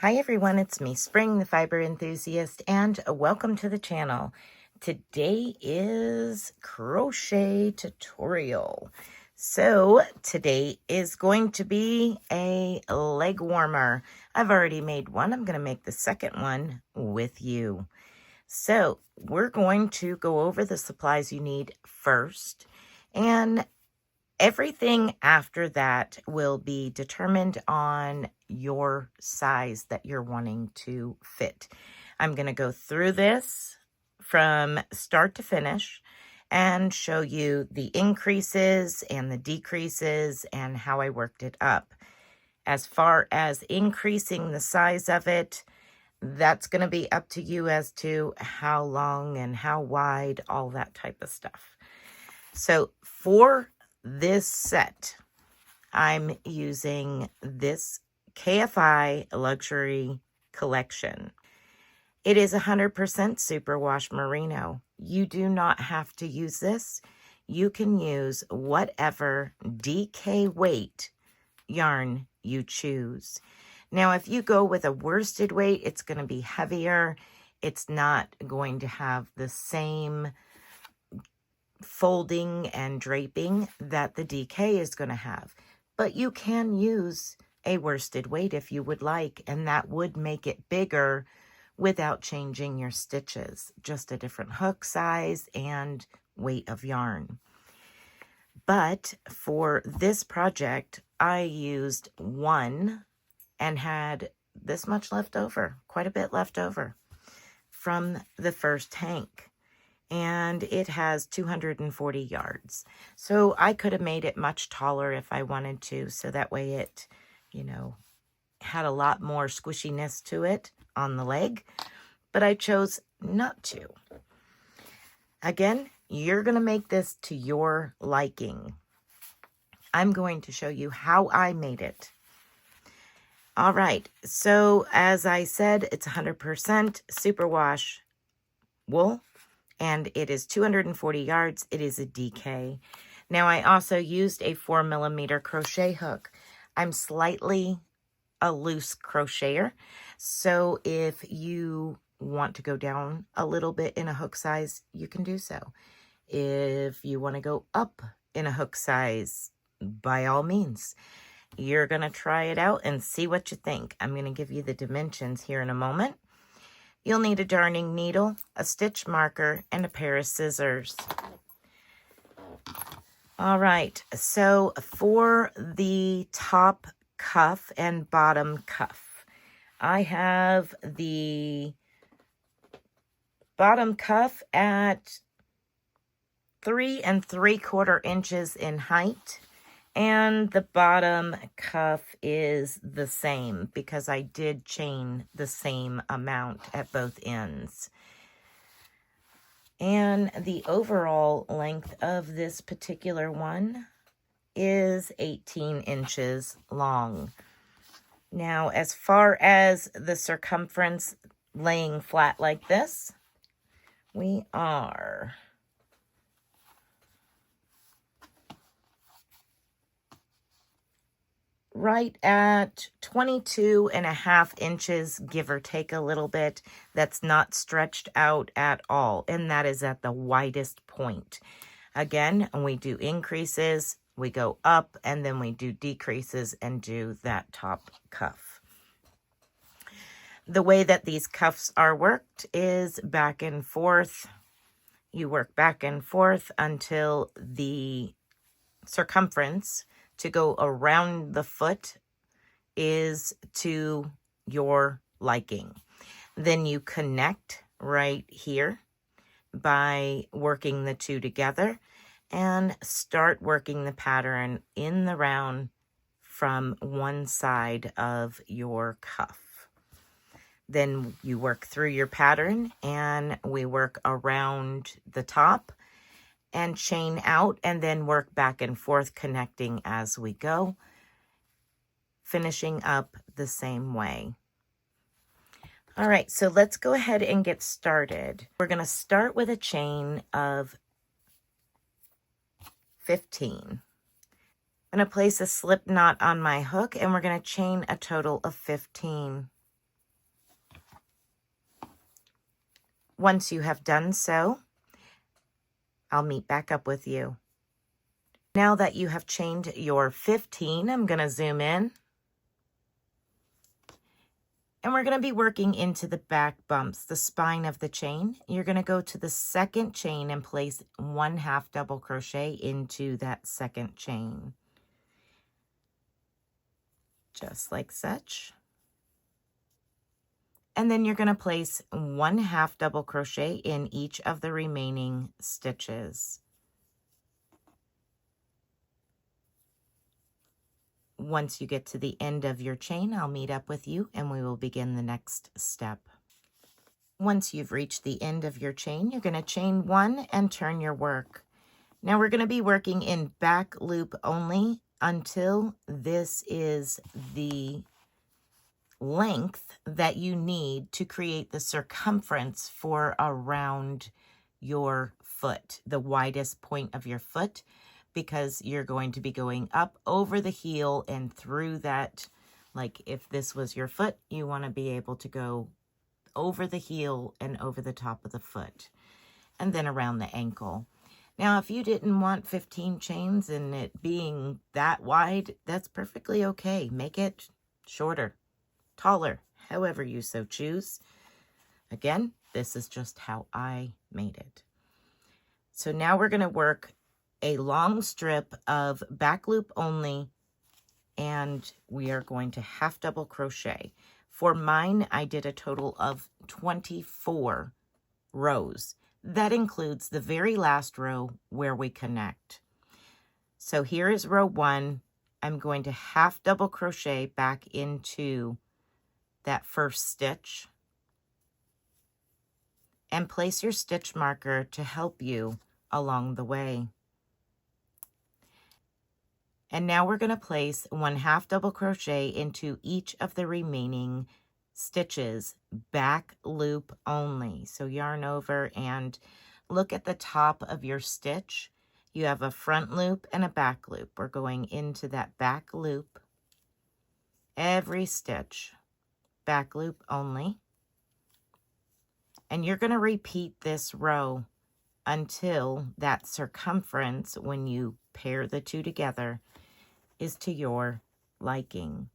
Hi everyone, it's me, Spring, the fiber enthusiast, and welcome to the channel. Today is crochet tutorial. So today is going to be a leg warmer. I've already made one. I'm going to make the second one with you. So we're going to go over the supplies you need first, and everything after that will be determined on your size that you're wanting to fit. I'm going to go through this from start to finish and show you the increases and the decreases and how I worked it up. As far as increasing the size of it, that's going to be up to you as to how long and how wide, all that type of stuff. So for this set, I'm using this KFI Luxury Collection. It is 100% superwash merino. You do not have to use this. You can use whatever DK weight yarn you choose. Now, if you go with a worsted weight, it's going to be heavier. It's not going to have the same folding and draping that the DK is going to have. But you can use a worsted weight if you would like, and that would make it bigger without changing your stitches. Just a different hook size and weight of yarn. But for this project, I used one and had this much left over, quite a bit left over from the first hank. And it has 240 yards. So I could have made it much taller if I wanted to, so that way it, had a lot more squishiness to it on the leg, but I chose not to. Again, you're going to make this to your liking. I'm going to show you how I made it. All right, so as I said, it's 100% superwash wool, and it is 240 yards. It is a DK. Now, I also used a 4mm crochet hook. I'm slightly a loose crocheter, so if you want to go down a little bit in a hook size, you can do so. If you want to go up in a hook size, by all means. You're going to try it out and see what you think. I'm going to give you the dimensions here in a moment. You'll need a darning needle, a stitch marker, and a pair of scissors. All right, so for the top cuff and bottom cuff, I have the bottom cuff at 3 3/4 inches in height. And the bottom cuff is the same because I did chain the same amount at both ends. And the overall length of this particular one is 18 inches long. Now, as far as the circumference laying flat like this, we are right at 22.5 inches, give or take a little bit. That's not stretched out at all, and that is at the widest point. Again, when we do increases, we go up, and then we do decreases and do that top cuff. The way that these cuffs are worked is back and forth. You work back and forth until the circumference to go around the foot is to your liking. Then you connect right here by working the two together and start working the pattern in the round from one side of your cuff. Then you work through your pattern and we work around the top and chain out, and then work back and forth, connecting as we go, finishing up the same way. All right, so let's go ahead and get started. We're going to start with a chain of 15. I'm going to place a slip knot on my hook, and we're going to chain a total of 15. Once you have done so, I'll meet back up with you. Now that you have chained your 15, I'm going to zoom in. And we're going to be working into the back bumps, the spine of the chain. You're going to go to the second chain and place 1/2 double crochet into that second chain. Just like such. And then you're going to place 1/2 double crochet in each of the remaining stitches. Once you get to the end of your chain, I'll meet up with you and we will begin the next step. Once you've reached the end of your chain, you're going to chain 1 and turn your work. Now we're going to be working in back loop only until this is the length that you need to create the circumference for around your foot, the widest point of your foot, because you're going to be going up over the heel and through that. Like if this was your foot, you want to be able to go over the heel and over the top of the foot and then around the ankle. Now, if you didn't want 15 chains and it being that wide, that's perfectly okay. Make it shorter, taller, however you so choose. Again, this is just how I made it. So now we're going to work a long strip of back loop only, and we are going to 1/2 double crochet. For mine, I did a total of 24 rows. That includes the very last row where we connect. So here is row 1. I'm going to 1/2 double crochet back into that first stitch and place your stitch marker to help you along the way. And now we're going to place 1/2 double crochet into each of the remaining stitches, back loop only. So yarn over and look at the top of your stitch. You have a front loop and a back loop. We're going into that back loop. Every stitch, back loop only. And you're going to repeat this row until that circumference, when you pair the two together, is to your liking.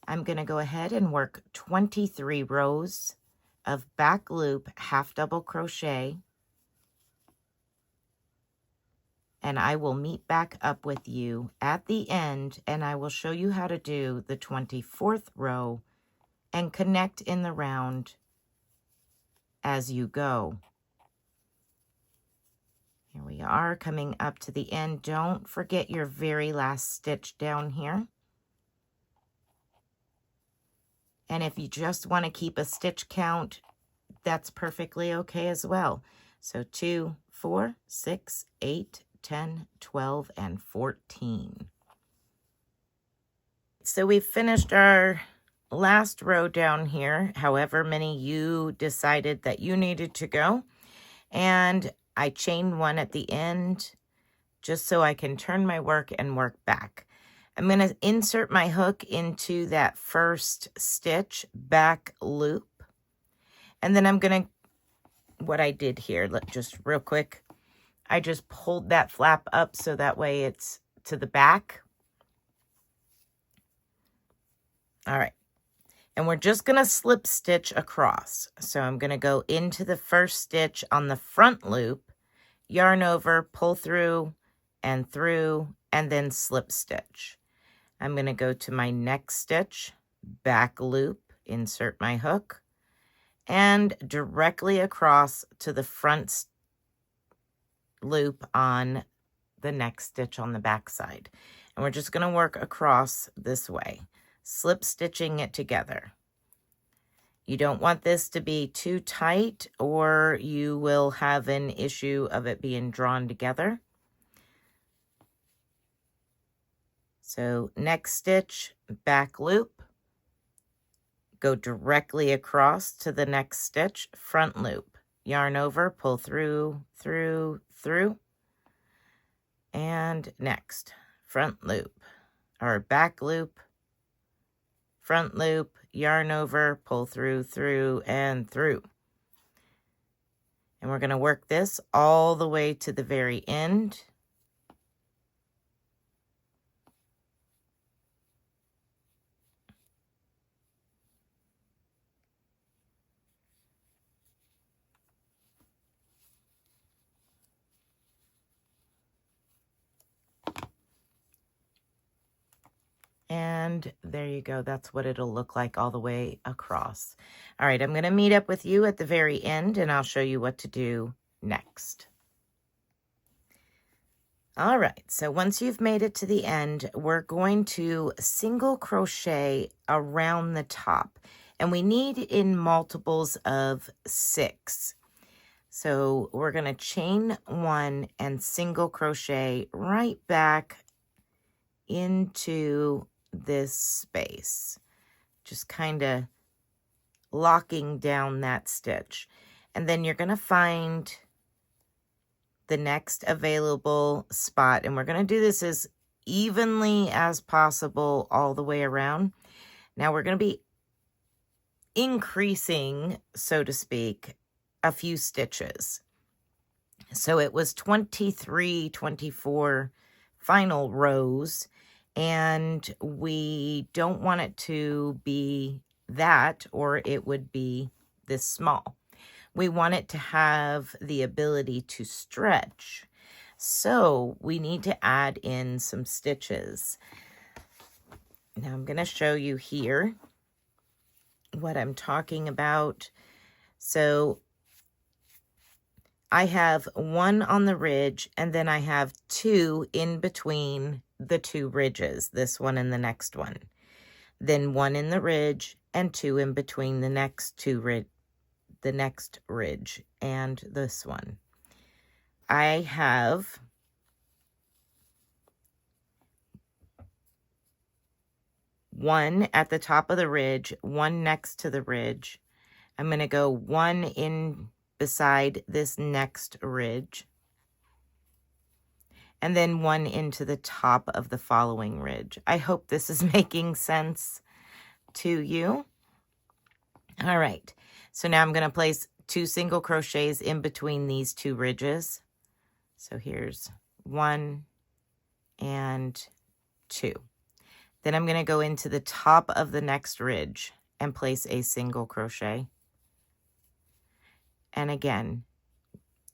I'm going to go ahead and work 23 rows of back loop 1/2 double crochet, and I will meet back up with you at the end, and I will show you how to do the 24th row and connect in the round as you go. Here we are coming up to the end. Don't forget your very last stitch down here. And if you just want to keep a stitch count, that's perfectly okay as well. So 2, 4, 6, 8, 10, 12, and 14. So we've finished our last row down here, however many you decided that you needed to go. And I chained 1 at the end just so I can turn my work and work back. I'm going to insert my hook into that first stitch, back loop. And then I'm going to, what I did here, just real quick, I just pulled that flap up so that way it's to the back. All right. And we're just going to slip stitch across. So I'm going to go into the first stitch on the front loop, yarn over, pull through, and then slip stitch. I'm going to go to my next stitch, back loop, insert my hook, and directly across to the front loop on the next stitch on the back side. And we're just going to work across this way, slip stitching it together. You don't want this to be too tight or you will have an issue of it being drawn together. So next stitch, back loop, go directly across to the next stitch, front loop, yarn over, pull through, and next, front loop, or back loop, front loop, yarn over, pull through, through, and through. And we're going to work this all the way to the very end. And there you go. That's what it'll look like all the way across. All right, I'm going to meet up with you at the very end, and I'll show you what to do next. All right, so once you've made it to the end, we're going to single crochet around the top, and we need in multiples of 6. So we're going to chain 1 and single crochet right back into this space, just kind of locking down that stitch. And then you're going to find the next available spot, and we're going to do this as evenly as possible all the way around. Now we're going to be increasing, so to speak, a few stitches. So it was 23, 24 final rows, and we don't want it to be that, or it would be this small. We want it to have the ability to stretch. So we need to add in some stitches. Now I'm going to show you here what I'm talking about. So I have 1 on the ridge, and then I have 2 in between the 2 ridges, this one and the next one. Then 1 in the ridge and 2 in between the next 2 the next ridge and this one. I have one at the top of the ridge, 1 next to the ridge. I'm going to go 1 in beside this next ridge, and then 1 into the top of the following ridge. I hope this is making sense to you. All right, so now I'm going to place 2 single crochets in between these 2 ridges. So here's 1 and 2. Then I'm going to go into the top of the next ridge and place a single crochet. And again,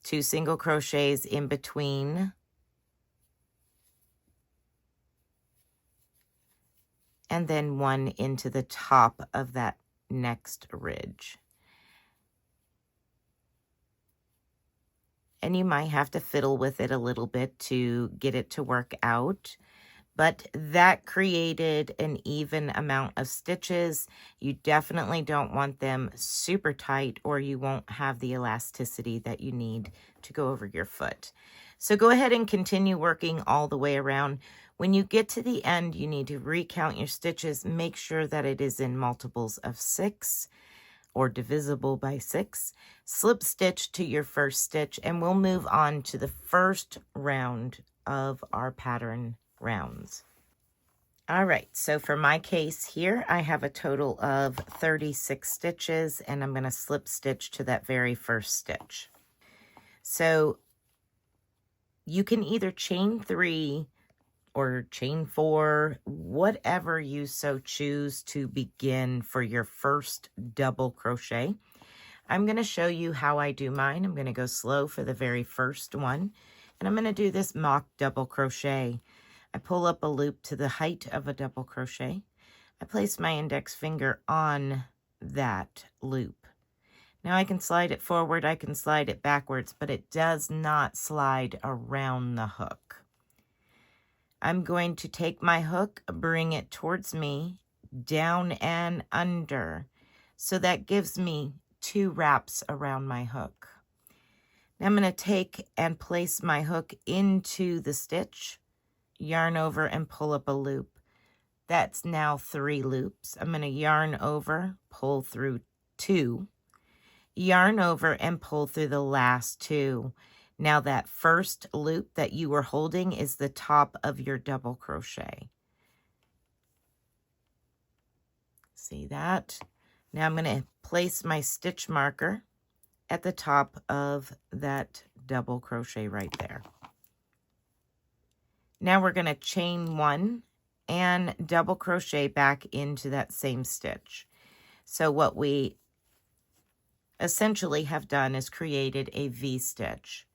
2 single crochets in between. And then 1 into the top of that next ridge. And you might have to fiddle with it a little bit to get it to work out. But that created an even amount of stitches. You definitely don't want them super tight, or you won't have the elasticity that you need to go over your foot. So go ahead and continue working all the way around. When you get to the end, you need to recount your stitches. Make sure that it is in multiples of 6 or divisible by 6. Slip stitch to your first stitch, and we'll move on to the first round of our pattern rounds. All right, so for my case here, I have a total of 36 stitches, and I'm going to slip stitch to that very first stitch. So you can either chain 3 or chain 4, whatever you so choose to begin for your first double crochet. I'm going to show you how I do mine. I'm going to go slow for the very first one, and I'm going to do this mock double crochet. I pull up a loop to the height of a double crochet. I place my index finger on that loop. Now I can slide it forward, I can slide it backwards, but it does not slide around the hook. I'm going to take my hook, bring it towards me, down and under. So that gives me 2 wraps around my hook. Now I'm going to take and place my hook into the stitch, yarn over and pull up a loop. That's now 3 loops. I'm going to yarn over, pull through 2, yarn over and pull through the last 2. Now that first loop that you were holding is the top of your double crochet. See that? Now I'm going to place my stitch marker at the top of that double crochet right there. Now we're going to chain 1 and double crochet back into that same stitch. So what we essentially have done is created a V-stitch.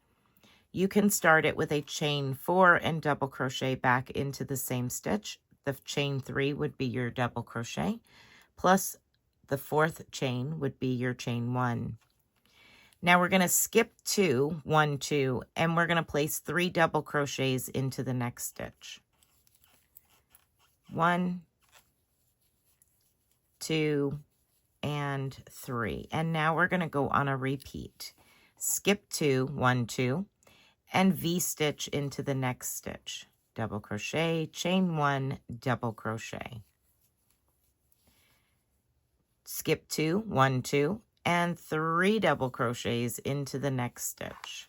You can start it with a chain 4 and double crochet back into the same stitch. The chain 3 would be your double crochet, plus the 4th chain would be your chain 1. Now we're going to skip 2, 1, 2, and we're going to place 3 double crochets into the next stitch. 1, 2, and 3. And now we're going to go on a repeat. Skip 2, 1, 2, and V-stitch into the next stitch. Double crochet, chain 1, double crochet. Skip 2, 1, 2, and 3 double crochets into the next stitch.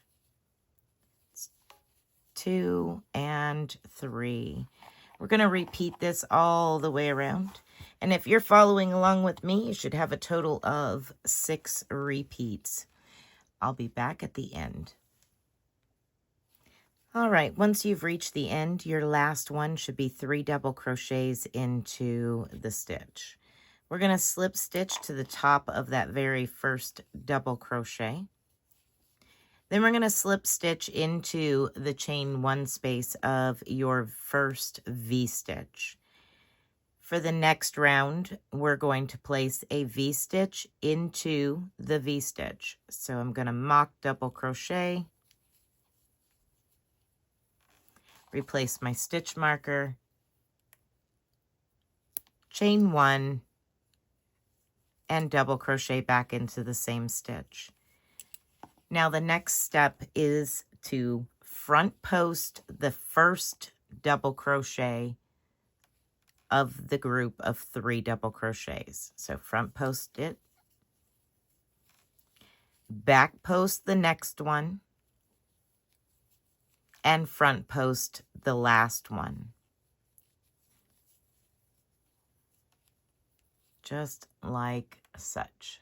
2 and 3. We're going to repeat this all the way around. And if you're following along with me, you should have a total of 6 repeats. I'll be back at the end. All right, once you've reached the end, your last one should be 3 double crochets into the stitch. We're going to slip stitch to the top of that very first double crochet. Then we're going to slip stitch into the chain 1 space of your first V-stitch. For the next round, we're going to place a V-stitch into the V-stitch. So I'm going to mock double crochet, replace my stitch marker, chain 1, and double crochet back into the same stitch. Now the next step is to front post the first double crochet of the group of 3 double crochets. So front post it, back post the next one, and front post the last one. Just like such.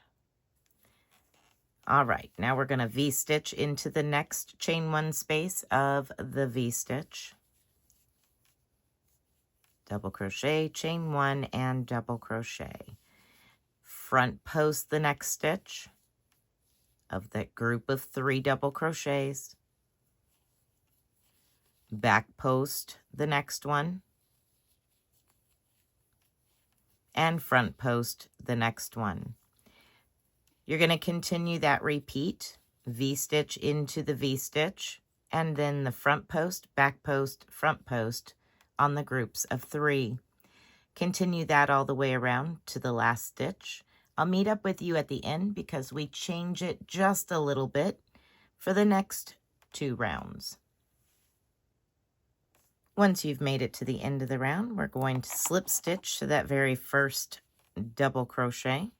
All right, now we're going to V-stitch into the next chain 1 space of the V-stitch. Double crochet, chain 1, and double crochet. Front post the next stitch of that group of 3 double crochets. Back post the next one. And front post the next one. You're going to continue that repeat, V-stitch into the V-stitch, and then the front post, back post, front post on the groups of 3. Continue that all the way around to the last stitch. I'll meet up with you at the end because we change it just a little bit for the next 2 rounds. Once you've made it to the end of the round, we're going to slip stitch to that very first double crochet.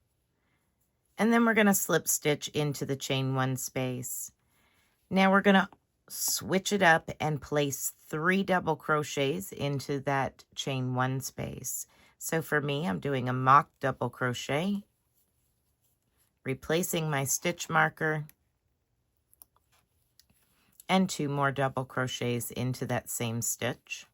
And then we're going to slip stitch into the chain 1 space. Now we're going to switch it up and place 3 double crochets into that chain 1 space. So for me, I'm doing a mock double crochet, replacing my stitch marker, and 2 more double crochets into that same stitch.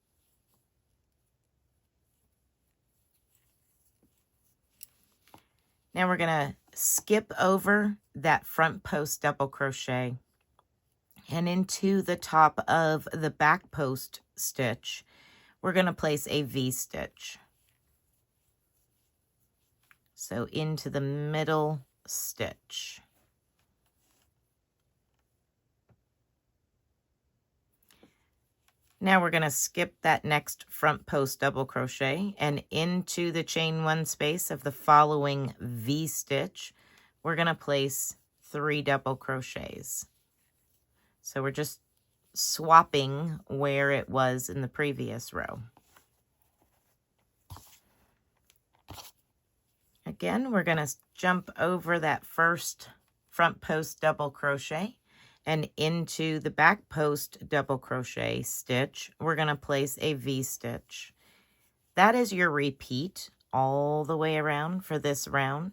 Now we're going to skip over that front post double crochet and into the top of the back post stitch, we're going to place a V-stitch. So into the middle stitch. Now we're going to skip that next front post double crochet and into the chain 1 space of the following V-stitch, we're going to place 3 double crochets. So we're just swapping where it was in the previous row. Again, we're going to jump over that first front post double crochet and into the back post double crochet stitch, we're going to place a V-stitch. That is your repeat all the way around for this round.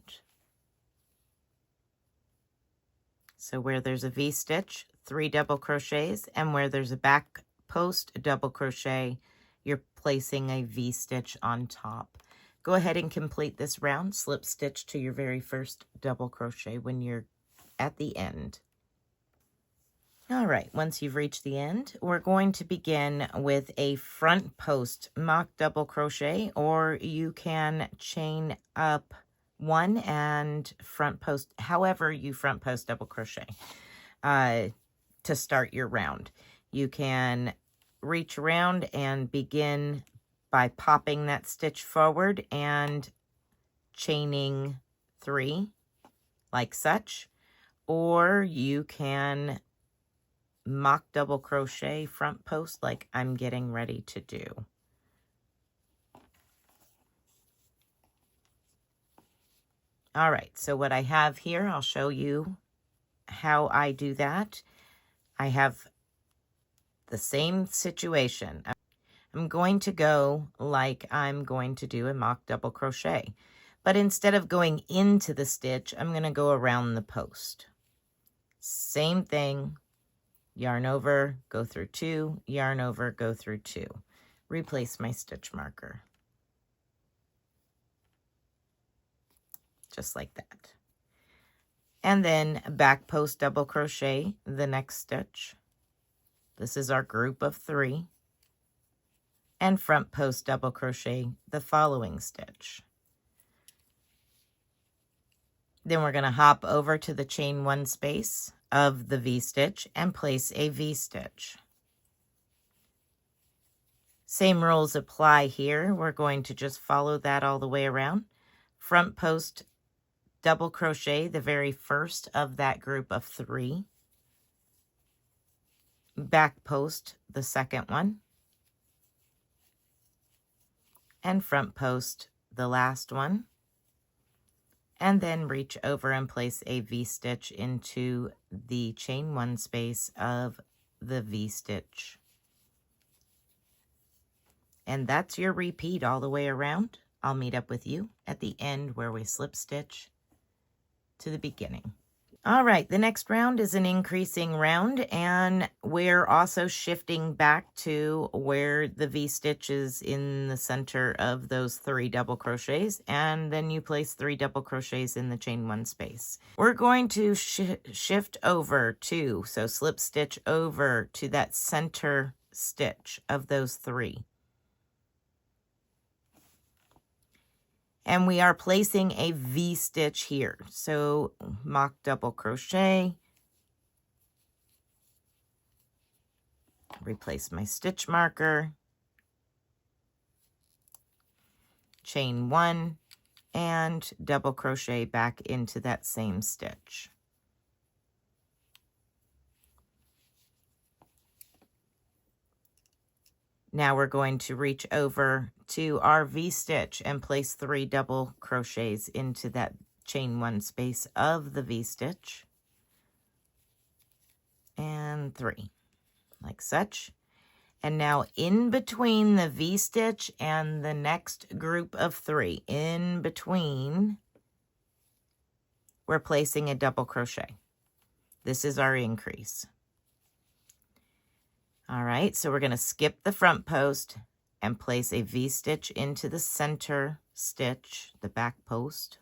So where there's a V-stitch, 3 double crochets, and where there's a back post double crochet, you're placing a V-stitch on top. Go ahead and complete this round, slip stitch to your very first double crochet when you're at the end. All right, once you've reached the end, we're going to begin with a front post mock double crochet, or you can chain up 1 and front post, however you front post double crochet to start your round. You can reach around and begin by popping that stitch forward and chaining 3 like such, or you can mock double crochet front post like I'm getting ready to do. All right, so what I have here, I'll show you how I do that. I have the same situation. I'm going to go like I'm going to do a mock double crochet, but instead of going into the stitch, I'm going to go around the post. Same thing. Yarn over, go through 2, yarn over, go through 2. Replace my stitch marker. Just like that. And then back post double crochet the next stitch. This is our group of 3. And front post double crochet the following stitch. Then we're going to hop over to the chain 1 space of the V-stitch and place a V-stitch. Same rules apply here. We're going to just follow that all the way around. Front post double crochet the very first of that group of 3. Back post the second one. And front post the last one. And then reach over and place a V-stitch into the chain 1 space of the V-stitch. And that's your repeat all the way around. I'll meet up with you at the end where we slip stitch to the beginning. All right, the next round is an increasing round, and we're also shifting back to where the V-stitch is in the center of those 3 double crochets, and then you place 3 double crochets in the chain 1 space. We're going to shift over to, so slip stitch over to that center stitch of those 3. And we are placing a V-stitch here. So mock double crochet. Replace my stitch marker. Chain 1 and double crochet back into that same stitch. Now we're going to reach over to our V-stitch and place 3 double crochets into that chain 1 space of the V-stitch. And 3, like such. And now in between the V-stitch and the next group of 3, in between, we're placing a double crochet. This is our increase. All right, so we're going to skip the front post and place a V-stitch into the center stitch, the back post.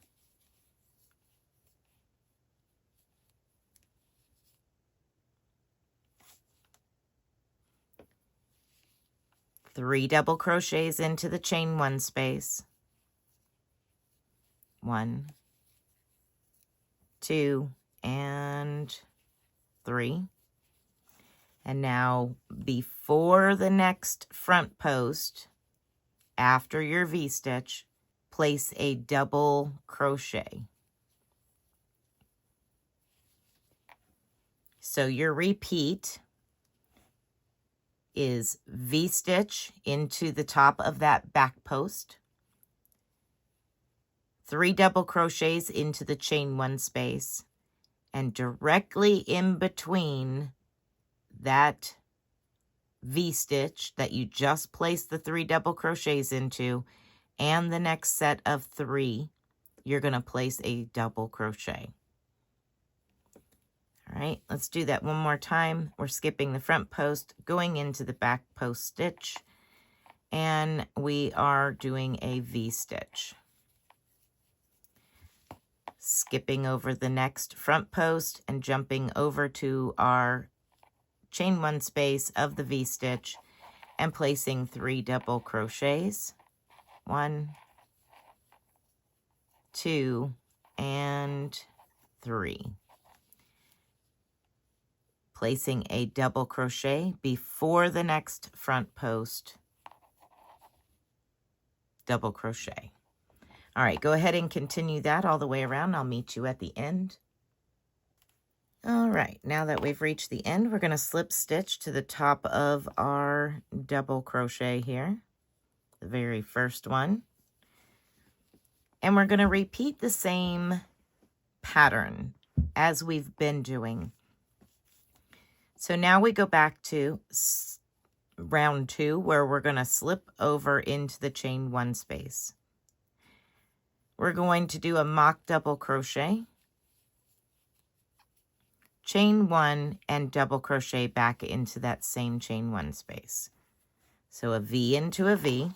Three double crochets into the chain 1 space. 1, 2, and 3. And now before the next front post, after your V-stitch, place a double crochet. So your repeat is V-stitch into the top of that back post, 3 double crochets into the chain 1 space, and directly in between that V-stitch that you just placed the 3 double crochets into and the next set of 3, you're going to place a double crochet. All right, let's do that one more time. We're skipping the front post, going into the back post stitch, and we are doing a V-stitch. Skipping over the next front post and jumping over to our chain 1 space of the V-stitch and placing 3 double crochets. 1, 2, and 3. Placing a double crochet before the next front post, double crochet. All right, go ahead and continue that all the way around. I'll meet you at the end. All right, now that we've reached the end, we're going to slip stitch to the top of our double crochet here, the very first one. And we're going to repeat the same pattern as we've been doing. So now we go back to round 2, where we're going to slip over into the chain 1 space. We're going to do a mock double crochet, chain 1, and double crochet back into that same chain 1 space. So a V into a V.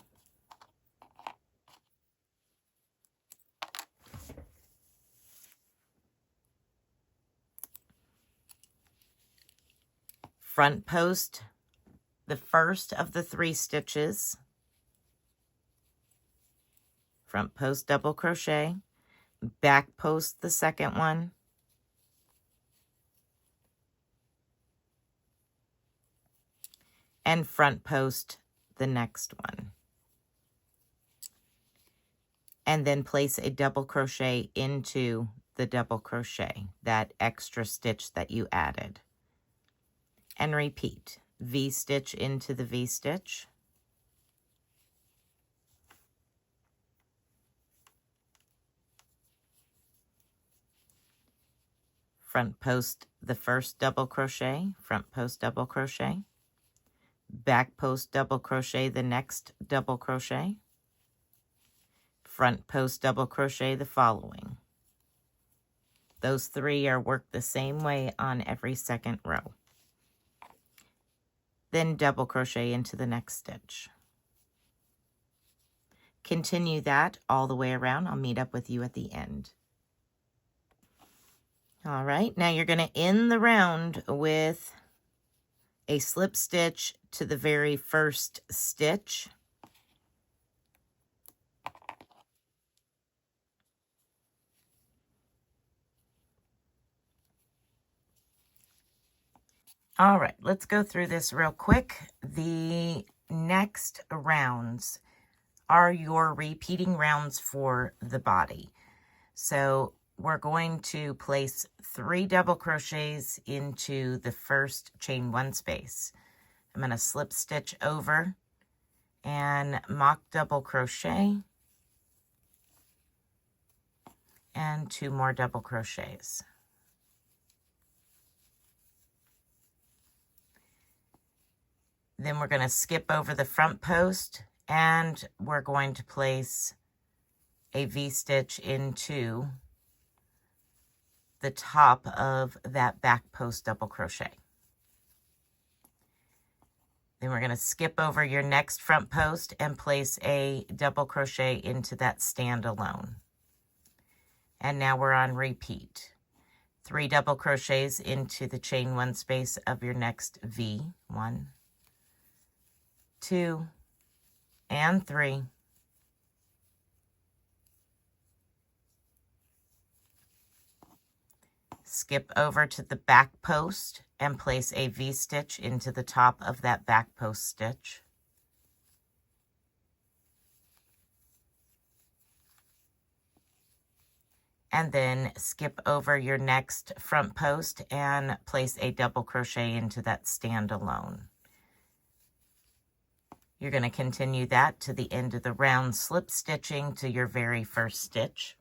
Front post the first of the 3 stitches, front post double crochet, back post the second one, and front post the next one. And then place a double crochet into the double crochet, that extra stitch that you added. And repeat. V-stitch into the V-stitch. Front post the first double crochet, front post double crochet, back post double crochet the next double crochet, front post double crochet the following. Those 3 are worked the same way on every second row. Then double crochet into the next stitch. Continue that all the way around. I'll meet up with you at the end. All right, now you're going to end the round with a slip stitch to the very first stitch. All right, let's go through this real quick. The next rounds are your repeating rounds for the body. So we're going to place 3 double crochets into the first chain 1 space. I'm going to slip stitch over and mock double crochet and 2 more double crochets. Then we're going to skip over the front post and we're going to place a V-stitch into the top of that back post double crochet. Then we're going to skip over your next front post and place a double crochet into that standalone. And now we're on repeat. 3 double crochets into the chain 1 space of your next V. 1, 2, and 3. Skip over to the back post and place a V-stitch into the top of that back post stitch. And then skip over your next front post and place a double crochet into that standalone. You're going to continue that to the end of the round, slip stitching to your very first stitch.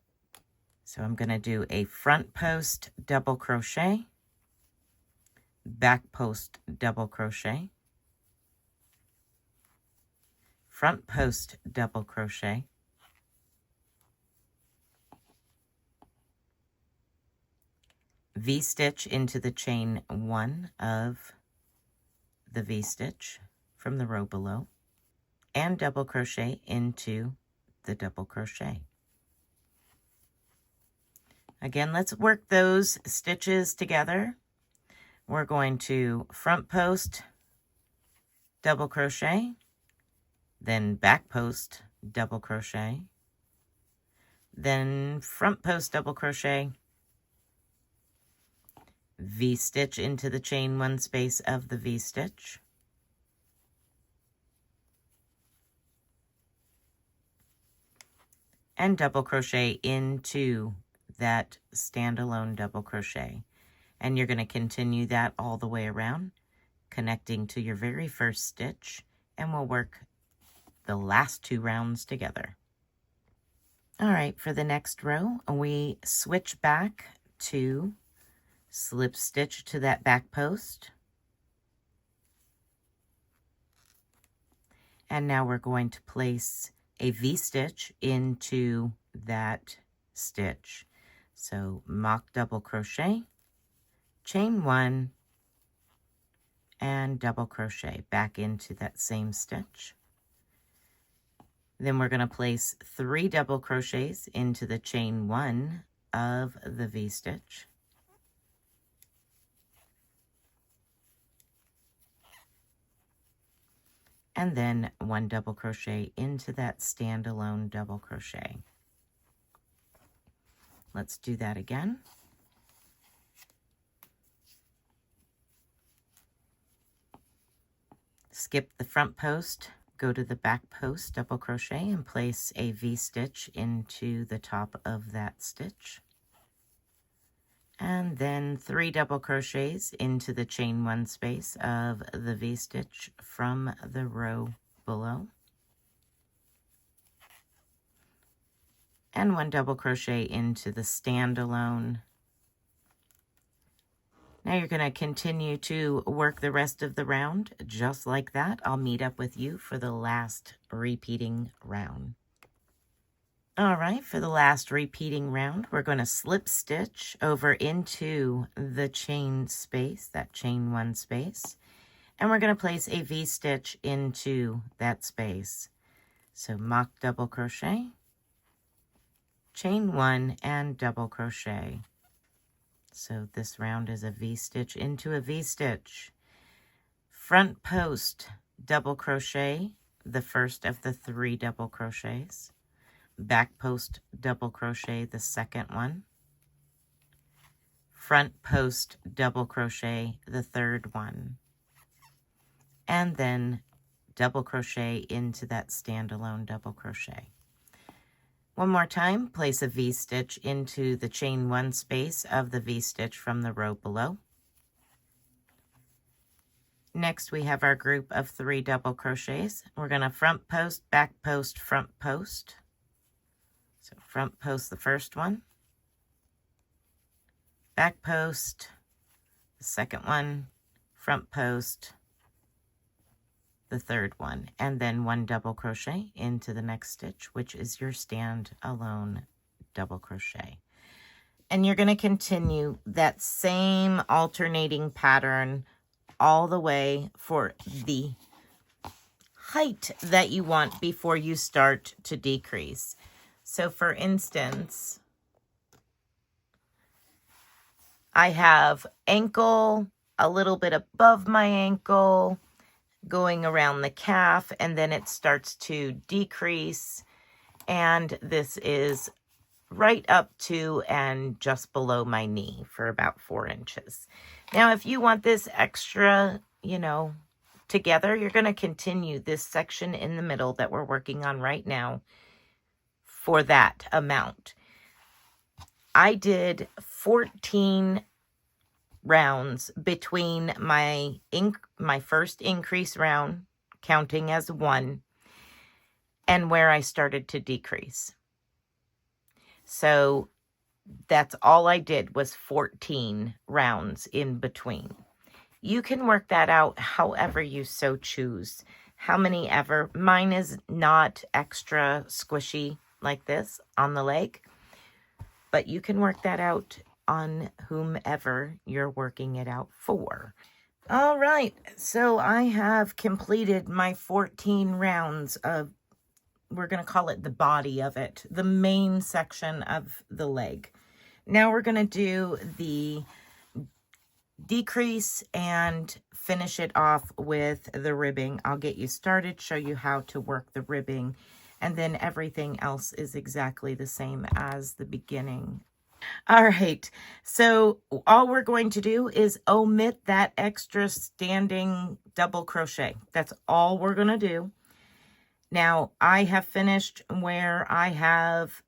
So I'm going to do a front post double crochet, back post double crochet, front post double crochet, V-stitch into the chain 1 of the V-stitch from the row below, and double crochet into the double crochet. Again, let's work those stitches together. We're going to front post, double crochet, then back post, double crochet, then front post, double crochet, V-stitch into the chain 1 space of the V-stitch, and double crochet into that standalone double crochet. And you're going to continue that all the way around, connecting to your very first stitch, and we'll work the last 2 rounds together. All right, for the next row, we switch back to slip stitch to that back post. And now we're going to place a V-stitch into that stitch. So mock double crochet, chain 1, and double crochet back into that same stitch. Then we're going to place 3 double crochets into the chain 1 of the V-stitch. And then 1 double crochet into that standalone double crochet. Let's do that again. Skip the front post, go to the back post, double crochet, and place a V-stitch into the top of that stitch. And then 3 double crochets into the chain 1 space of the V-stitch from the row below. And 1 double crochet into the standalone. Now you're going to continue to work the rest of the round just like that. I'll meet up with you for the last repeating round. All right, for the last repeating round, we're going to slip stitch over into the chain space, that chain 1 space, and we're going to place a V-stitch into that space. So mock double crochet, chain 1, and double crochet. So this round is a V-stitch into a V-stitch. Front post, double crochet, the first of the 3 double crochets. Back post, double crochet, the second one. Front post, double crochet, the third one. And then double crochet into that standalone double crochet. One more time, place a V-stitch into the chain 1 space of the V-stitch from the row below. Next, we have our group of 3 double crochets. We're going to front post, back post, front post. So front post the first one, back post the second one, front post the third one, and then 1 double crochet into the next stitch, which is your stand alone double crochet. And you're going to continue that same alternating pattern all the way for the height that you want before you start to decrease. So for instance, I have ankle, a little bit above my ankle, going around the calf, and then it starts to decrease. And this is right up to and just below my knee for about 4 inches. Now, if you want this extra, together, you're going to continue this section in the middle that we're working on right now for that amount. I did 14 rounds between my first increase round, counting as 1, and where I started to decrease. So that's all I did was 14 rounds in between. You can work that out however you so choose. How many ever. Mine is not extra squishy like this on the leg, but you can work that out on whomever you're working it out for. All right, so I have completed my 14 rounds of, we're going to call it the body of it, the main section of the leg. Now we're going to do the decrease and finish it off with the ribbing. I'll get you started, show you how to work the ribbing, and then everything else is exactly the same as the beginning. All right, so all we're going to do is omit that extra standing double crochet. That's all we're going to do. Now, I have finished where I have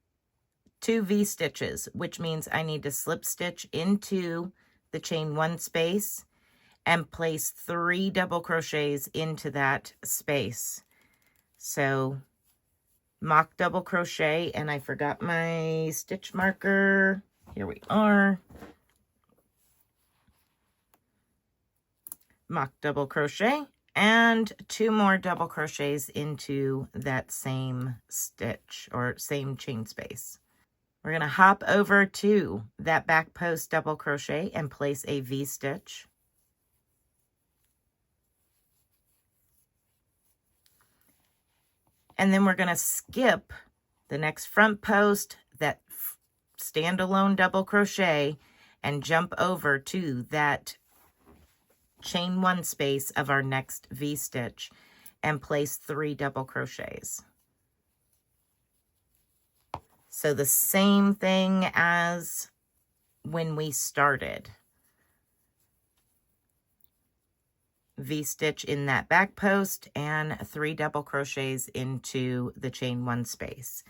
2 V-stitches, which means I need to slip stitch into the chain 1 space and place 3 double crochets into that space. So mock double crochet, and I forgot my stitch marker. Here we are. Mock double crochet and 2 more double crochets into that same stitch or same chain space. We're going to hop over to that back post double crochet and place a V-stitch. And then we're going to skip the next front post, that standalone double crochet, and jump over to that chain 1 space of our next V-stitch and place 3 double crochets. So the same thing as when we started. V-stitch in that back post and 3 double crochets into the chain 1 space.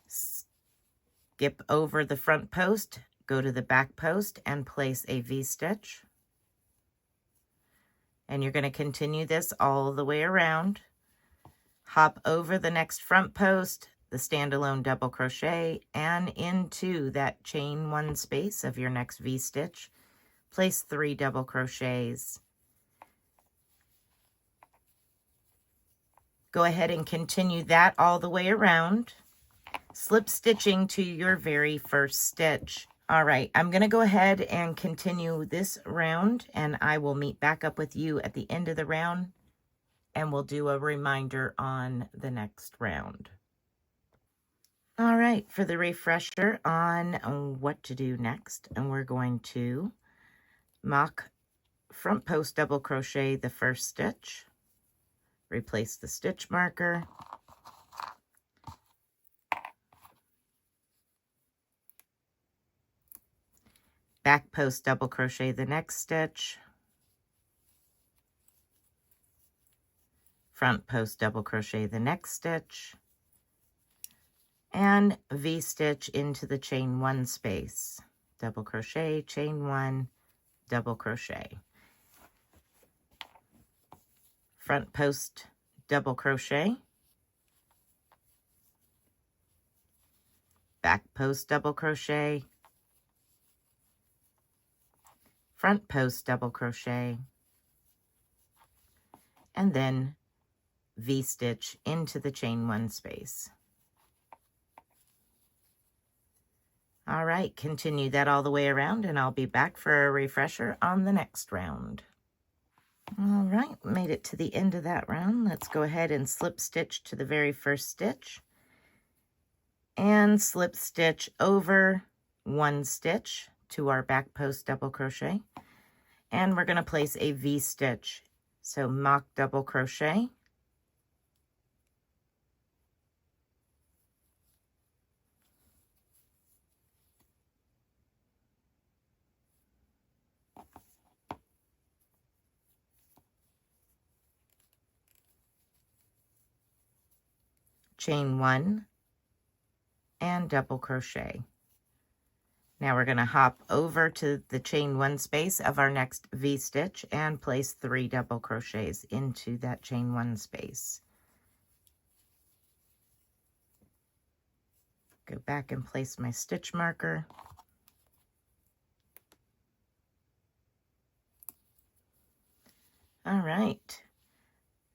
Skip over the front post, go to the back post and place a V-stitch. And you're going to continue this all the way around. Hop over the next front post, the standalone double crochet, and into that chain 1 space of your next V-stitch. Place 3 double crochets. Go ahead and continue that all the way around, slip stitching to your very first stitch. All right, I'm going to go ahead and continue this round, and I will meet back up with you at the end of the round, and we'll do a reminder on the next round. All right, for the refresher on what to do next, and we're going to mock front post double crochet the first stitch. Replace the stitch marker. Back post double crochet the next stitch. Front post double crochet the next stitch. And V-stitch into the chain 1 space. Double crochet, chain 1, double crochet. Front post double crochet, back post double crochet, front post double crochet, and then V-stitch into the chain 1 space. All right, continue that all the way around, and I'll be back for a refresher on the next round. All right, made it to the end of that round. Let's go ahead and slip stitch to the very first stitch and slip stitch over 1 stitch to our back post double crochet. And we're going to place a V-stitch. So mock double crochet, chain 1, and double crochet. Now we're going to hop over to the chain 1 space of our next V-stitch and place 3 double crochets into that chain 1 space. Go back and place my stitch marker. All right.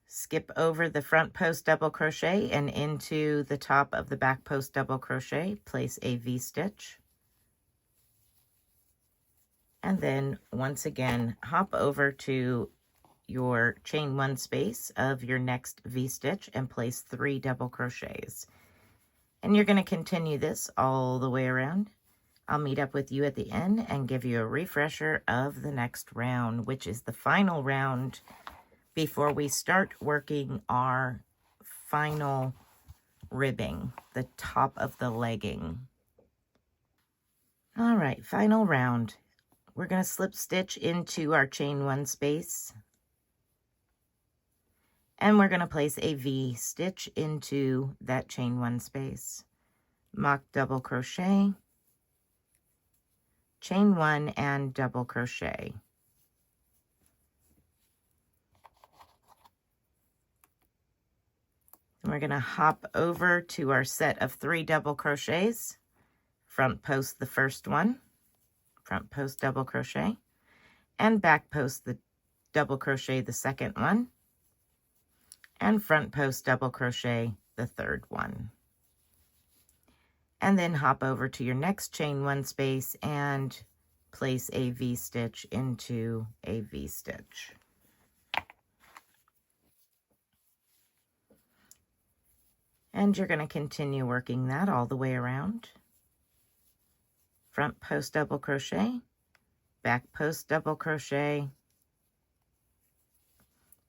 Skip over the front post double crochet and into the top of the back post double crochet, place a V-stitch. And then once again, hop over to your chain 1 space of your next V-stitch and place 3 double crochets. And you're going to continue this all the way around. I'll meet up with you at the end and give you a refresher of the next round, which is the final round before we start working our final ribbing, the top of the legging. All right, final round. We're going to slip stitch into our chain 1 space, and we're going to place a V stitch into that chain 1 space. Mock double crochet, chain 1 and double crochet. And we're going to hop over to our set of 3 double crochets, front post the first one, front post double crochet, and back post the double crochet the second one, and front post double crochet the third one. And then hop over to your next chain 1 space and place a V-stitch into a V-stitch. And you're going to continue working that all the way around. Front post double crochet, back post double crochet,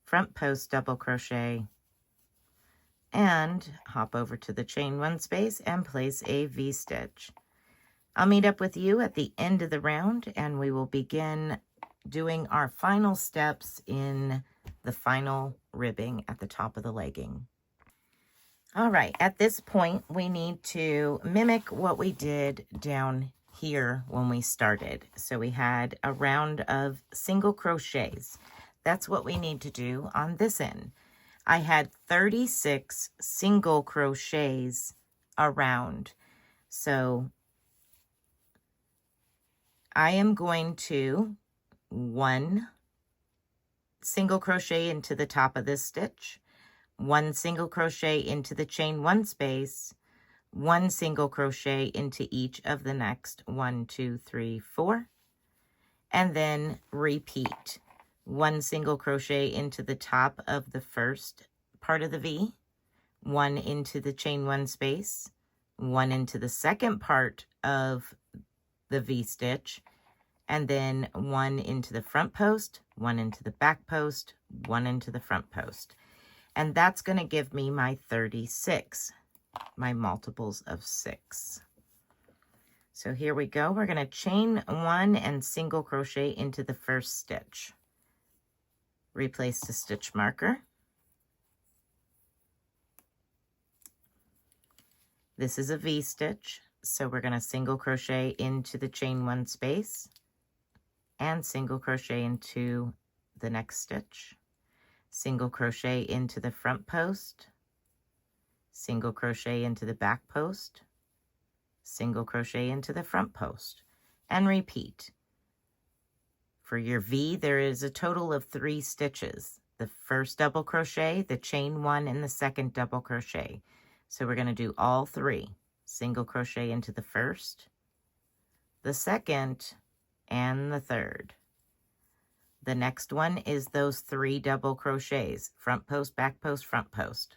front post double crochet, and hop over to the chain 1 space and place a V-stitch. I'll meet up with you at the end of the round, and we will begin doing our final steps in the final ribbing at the top of the legging. All right, at this point, we need to mimic what we did down here when we started. So we had a round of single crochets. That's what we need to do on this end. I had 36 single crochets around. So I am going to 1 single crochet into the top of this stitch, 1 single crochet into the chain 1 space, 1 single crochet into each of the next 1, 2, 3, 4, and then repeat. 1 single crochet into the top of the first part of the V, 1 into the chain 1 space, 1 into the second part of the V-stitch, and then 1 into the front post, 1 into the back post, 1 into the front post. And that's going to give me my 36, my multiples of 6. So here we go. We're going to chain 1 and single crochet into the first stitch. Replace the stitch marker. This is a V-stitch, so we're going to single crochet into the chain 1 space and single crochet into the next stitch. Single crochet into the front post, single crochet into the back post, single crochet into the front post, and repeat. For your V, there is a total of 3 stitches. The first double crochet, the chain 1, and the second double crochet. So we're going to do all 3. Single crochet into the first, the second, and the third. The next one is those 3 double crochets, front post, back post, front post.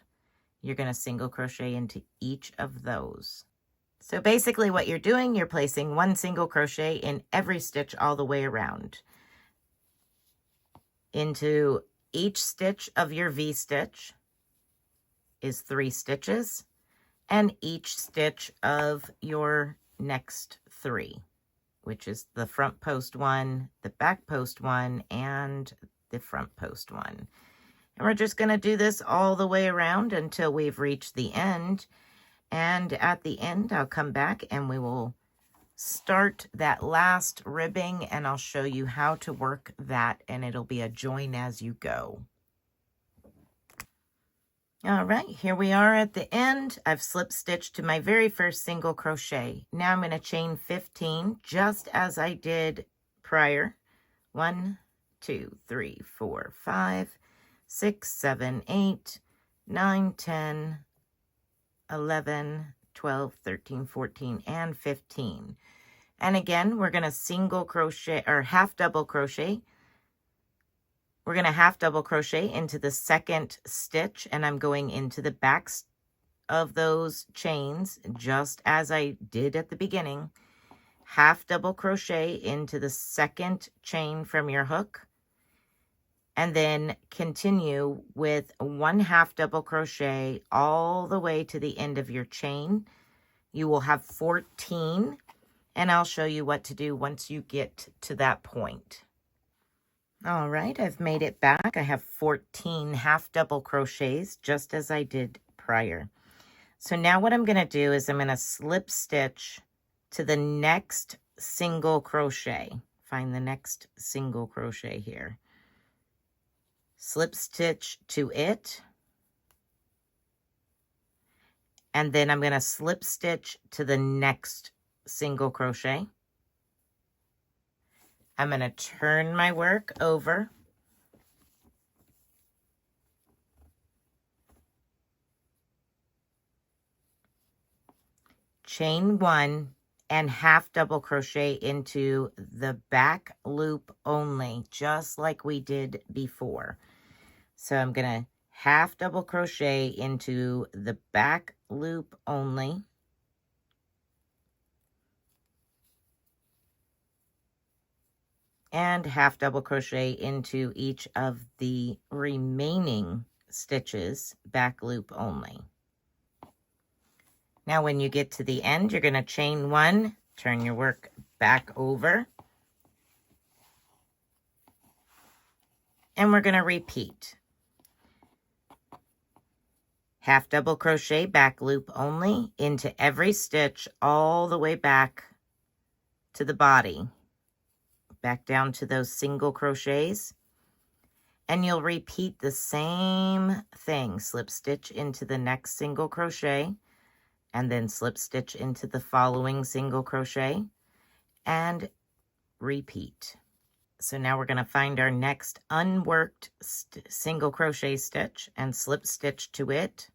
You're going to single crochet into each of those. So basically what you're doing, you're placing 1 single crochet in every stitch all the way around. Into each stitch of your V-stitch is 3 stitches, and each stitch of your next 3. Which is the front post 1, the back post 1, and the front post 1. And we're just going to do this all the way around until we've reached the end. And at the end, I'll come back and we will start that last ribbing, and I'll show you how to work that, and it'll be a join as you go. All right, here we are at the end. I've slip stitched to my very first single crochet. Now I'm going to chain 15 just as I did prior. 1, 2, 3, 4, 5, 6, 7, 8, 9, 10, 11, 12, 13, 14, and 15. And again, we're going to single crochet or half double crochet. We're going to half double crochet into the second stitch, and I'm going into the backs of those chains just as I did at the beginning. Half double crochet into the second chain from your hook, and then continue with 1 half double crochet all the way to the end of your chain. You will have 14, and I'll show you what to do once you get to that point. All right, I've made it back. I have 14 half double crochets just as I did prior. So now what I'm going to do is I'm going to slip stitch to the next single crochet. Find the next single crochet here. Slip stitch to it. And then I'm going to slip stitch to the next single crochet. I'm going to turn my work over. Chain 1 and half double crochet into the back loop only, just like we did before. So I'm going to half double crochet into the back loop only. And half double crochet into each of the remaining stitches, back loop only. Now when you get to the end, you're going to chain 1, turn your work back over, and we're going to repeat. Half double crochet, back loop only, into every stitch all the way back to the body, back down to those single crochets, and you'll repeat the same thing. Slip stitch into the next single crochet, and then slip stitch into the following single crochet, and repeat. So now we're going to find our next unworked single crochet stitch and slip stitch to it,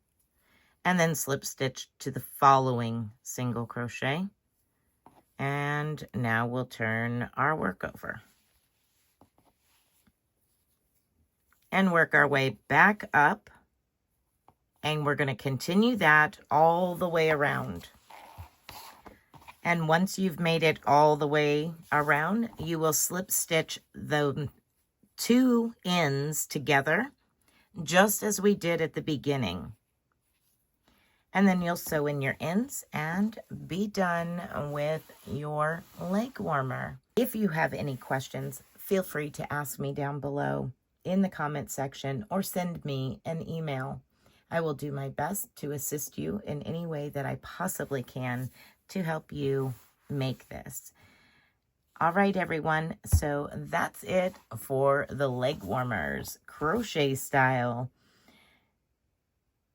and then slip stitch to the following single crochet. And now we'll turn our work over and work our way back up. And we're going to continue that all the way around. And once you've made it all the way around, you will slip stitch the 2 ends together, just as we did at the beginning. And then you'll sew in your ends and be done with your leg warmer. If you have any questions, feel free to ask me down below in the comment section or send me an email. I will do my best to assist you in any way that I possibly can to help you make this. All right, everyone. So that's it for the leg warmers, crochet style.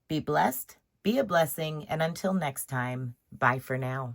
Be blessed, be a blessing, and until next time, bye for now.